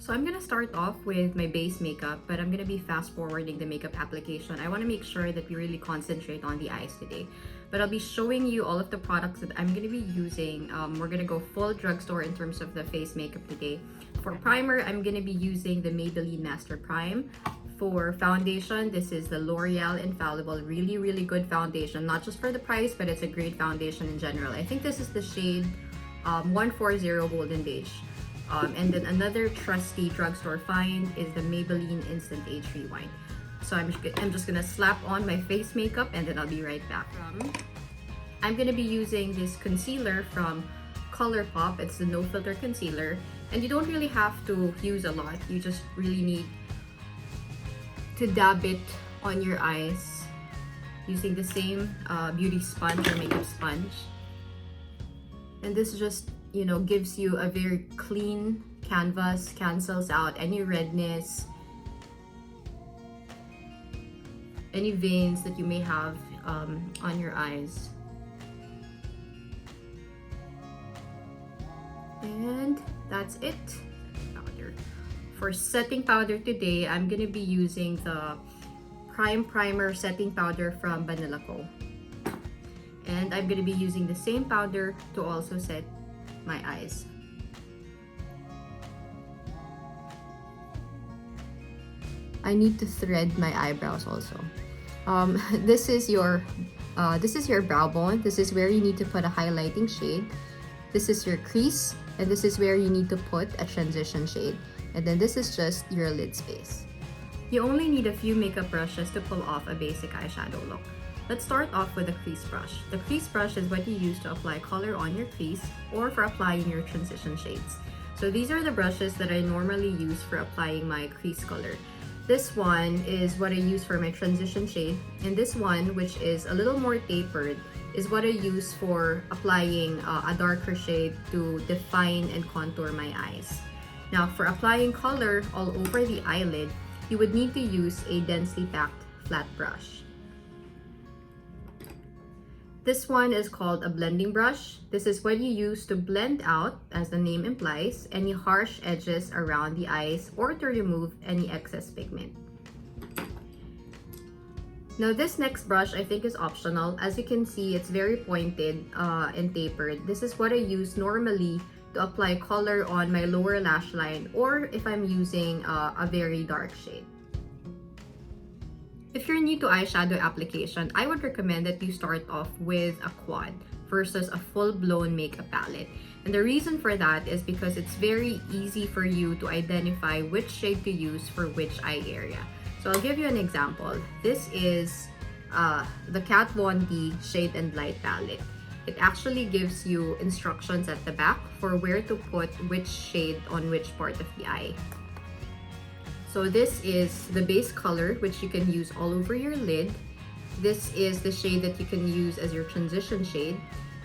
So I'm gonna start off with my base makeup, but I'm gonna be fast forwarding the makeup application. I wanna make sure that we really concentrate on the eyes today. But I'll be showing you all of the products that I'm gonna be using. We're gonna go full drugstore in terms of the face makeup today. For primer, I'm gonna be using the Maybelline Master Prime. For foundation, this is the Loreal Infallible. Really, really good foundation. Not just for the price, but it's a great foundation in general. I think this is the shade 140 Golden Beige. And then another trusty drugstore find is the Maybelline Instant Age Rewind. So I'm just gonna slap on my face makeup and then I'll be right back. I'm gonna be using this concealer from Colourpop. It's the No Filter Concealer. And you don't really have to use a lot. You just really need to dab it on your eyes using the same beauty sponge or makeup sponge. And this just, you know, gives you a very clean canvas, cancels out any redness, any veins that you may have on your eyes. And that's it. Powder. For setting powder today, I'm gonna be using the Prime Primer Setting Powder from Banila. And I'm gonna be using the same powder to also set my eyes. I need to thread my eyebrows also. This is your brow bone. This is where you need to put a highlighting shade. This is your crease, and this is where you need to put a transition shade. And then this is just your lid space. You only need a few makeup brushes to pull off a basic eyeshadow look. Let's start off with a crease brush. The crease brush is what you use to apply color on your crease or for applying your transition shades. So these are the brushes that I normally use for applying my crease color. This one is what I use for my transition shade, and this one, which is a little more tapered, is what I use for applying a darker shade to define and contour my eyes. Now, for applying color all over the eyelid, you would need to use a densely packed flat brush. This one is called a blending brush. This is what you use to blend out, as the name implies, any harsh edges around the eyes or to remove any excess pigment. Now this next brush I think is optional. As you can see, it's very pointed and tapered. This is what I use normally to apply color on my lower lash line or if I'm using a very dark shade. If you're new to eyeshadow application, I would recommend that you start off with a quad versus a full-blown makeup palette. And the reason for that is because it's very easy for you to identify which shade to use for which eye area. So I'll give you an example. This is the Kat Von D Shade and Light palette. It actually gives you instructions at the back for where to put which shade on which part of the eye. So this is the base color, which you can use all over your lid. This is the shade that you can use as your transition shade.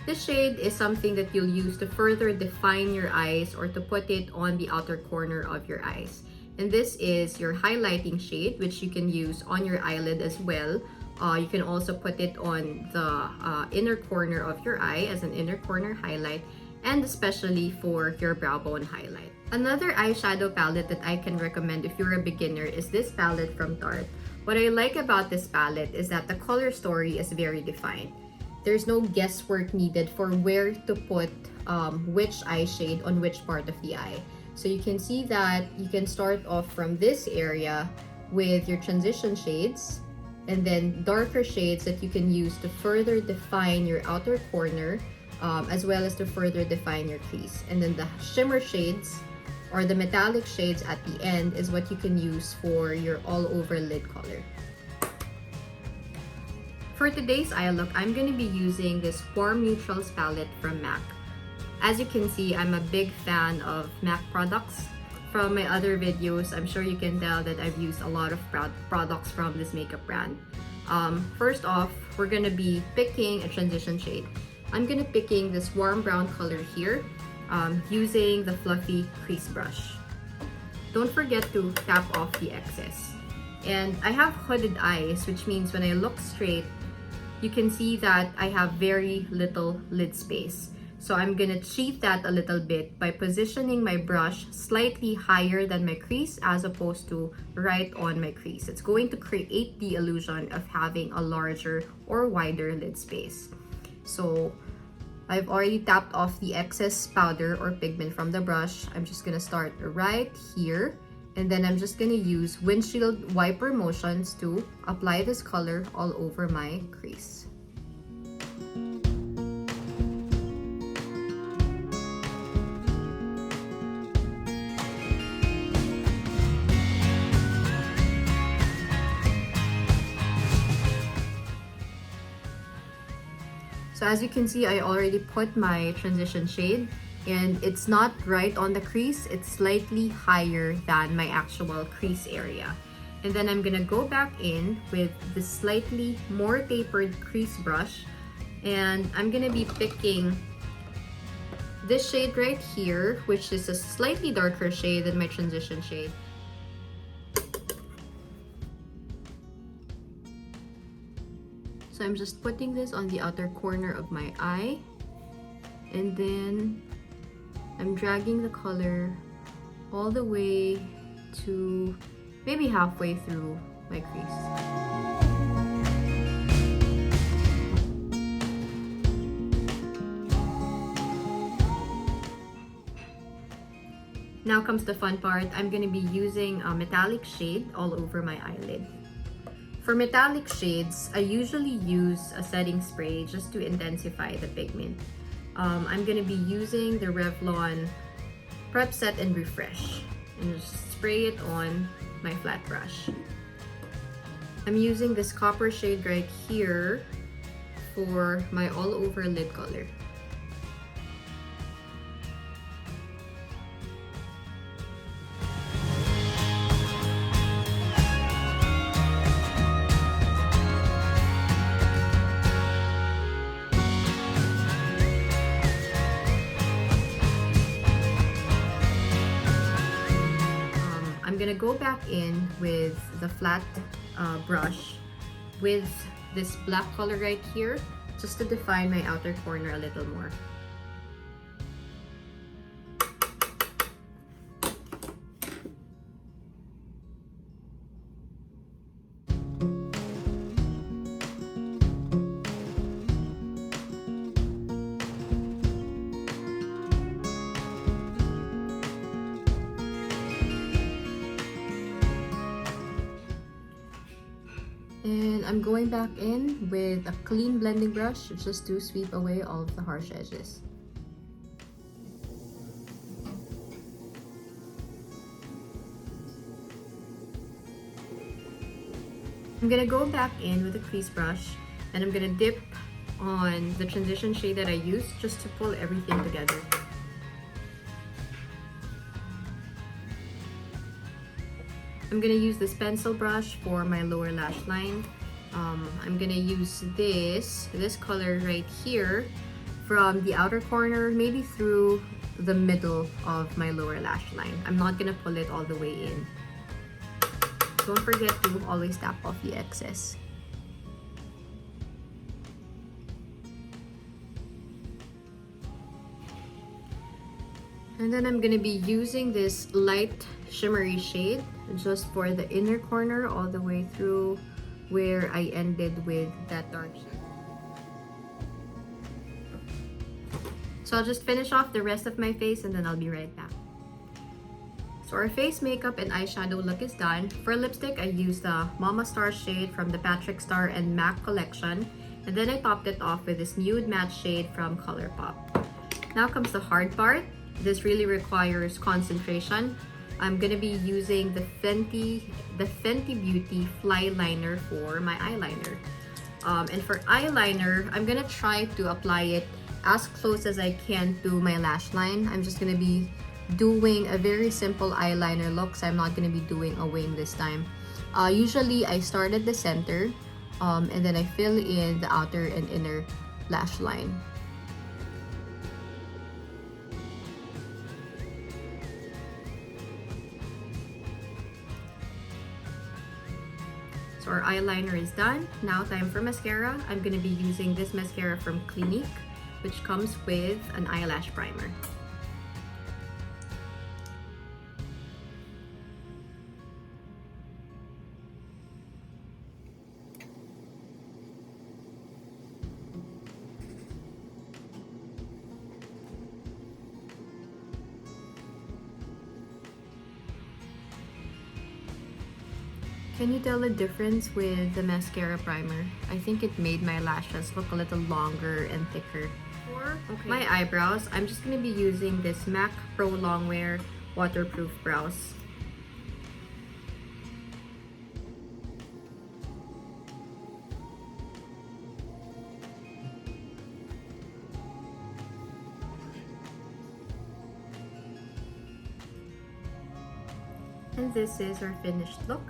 This shade is something that you'll use to further define your eyes or to put it on the outer corner of your eyes. And this is your highlighting shade, which you can use on your eyelid as well. You can also put it on the inner corner of your eye as an inner corner highlight, and especially for your brow bone highlight. Another eyeshadow palette that I can recommend if you're a beginner is this palette from Tarte. What I like about this palette is that the color story is very defined. There's no guesswork needed for where to put which eye shade on which part of the eye. So you can see that you can start off from this area with your transition shades, and then darker shades that you can use to further define your outer corner, as well as to further define your crease. And then the shimmer shades or the metallic shades at the end is what you can use for your all over lid color. For today's eye look, I'm going to be using this Warm Neutrals palette from MAC. As you can see, I'm a big fan of MAC products. From my other videos, I'm sure you can tell that I've used a lot of products from this makeup brand. First off, we're going to be picking a transition shade. I'm going to be picking this warm brown color here, using the fluffy crease brush. Don't forget to tap off the excess. And I have hooded eyes, which means when I look straight, you can see that I have very little lid space. So I'm gonna cheat that a little bit by positioning my brush slightly higher than my crease as opposed to right on my crease. It's going to create the illusion of having a larger or wider lid space. So I've already tapped off the excess powder or pigment from the brush. I'm just gonna start right here, and then I'm just gonna use windshield wiper motions to apply this color all over my crease. So as you can see, I already put my transition shade, and it's not right on the crease, it's slightly higher than my actual crease area. And then I'm gonna go back in with the slightly more tapered crease brush, and I'm gonna be picking this shade right here, which is a slightly darker shade than my transition shade. So I'm just putting this on the outer corner of my eye, and then I'm dragging the color all the way to maybe halfway through my crease. Now comes the fun part. I'm going to be using a metallic shade all over my eyelid. For metallic shades, I usually use a setting spray just to intensify the pigment. I'm going to be using the Revlon Prep Set and Refresh, and just spray it on my flat brush. I'm using this copper shade right here for my all over lid color. I'm gonna go back in with the flat brush with this black color right here, just to define my outer corner a little more. And I'm going back in with a clean blending brush just to sweep away all of the harsh edges. I'm gonna go back in with a crease brush, and I'm gonna dip on the transition shade that I used just to pull everything together. I'm gonna use this pencil brush for my lower lash line. I'm gonna use this color right here from the outer corner, maybe through the middle of my lower lash line. I'm not gonna pull it all the way in. Don't forget to always tap off the excess. And then I'm gonna be using this light shimmery shade just for the inner corner all the way through where I ended with that dark shade. So I'll just finish off the rest of my face and then I'll be right back. So our face makeup and eyeshadow look is done. For lipstick, I used the Mama Star shade from the Patrick Star and MAC collection, and then I topped it off with this nude matte shade from Colourpop. Now comes the hard part. This really requires concentration. I'm gonna be using the Fenty Beauty Flyliner for my eyeliner. And for eyeliner, I'm gonna try to apply it as close as I can to my lash line. I'm just gonna be doing a very simple eyeliner look, so I'm not gonna be doing a wing this time. Usually I start at the center, and then I fill in the outer and inner lash line. So our eyeliner is done. Now time for mascara. I'm gonna be using this mascara from Clinique. which comes with an eyelash primer. Can you tell the difference with the mascara primer? I think it made my lashes look a little longer and thicker. For my eyebrows, I'm just going to be using this MAC Pro Longwear waterproof brows. And this is our finished look.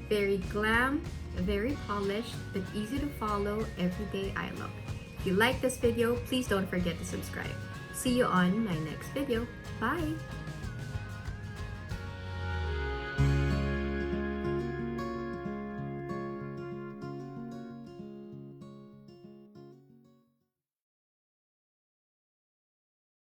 Very glam, very polished, but easy to follow everyday eye look. If you like this video, please don't forget to subscribe. See you on my next video. Bye!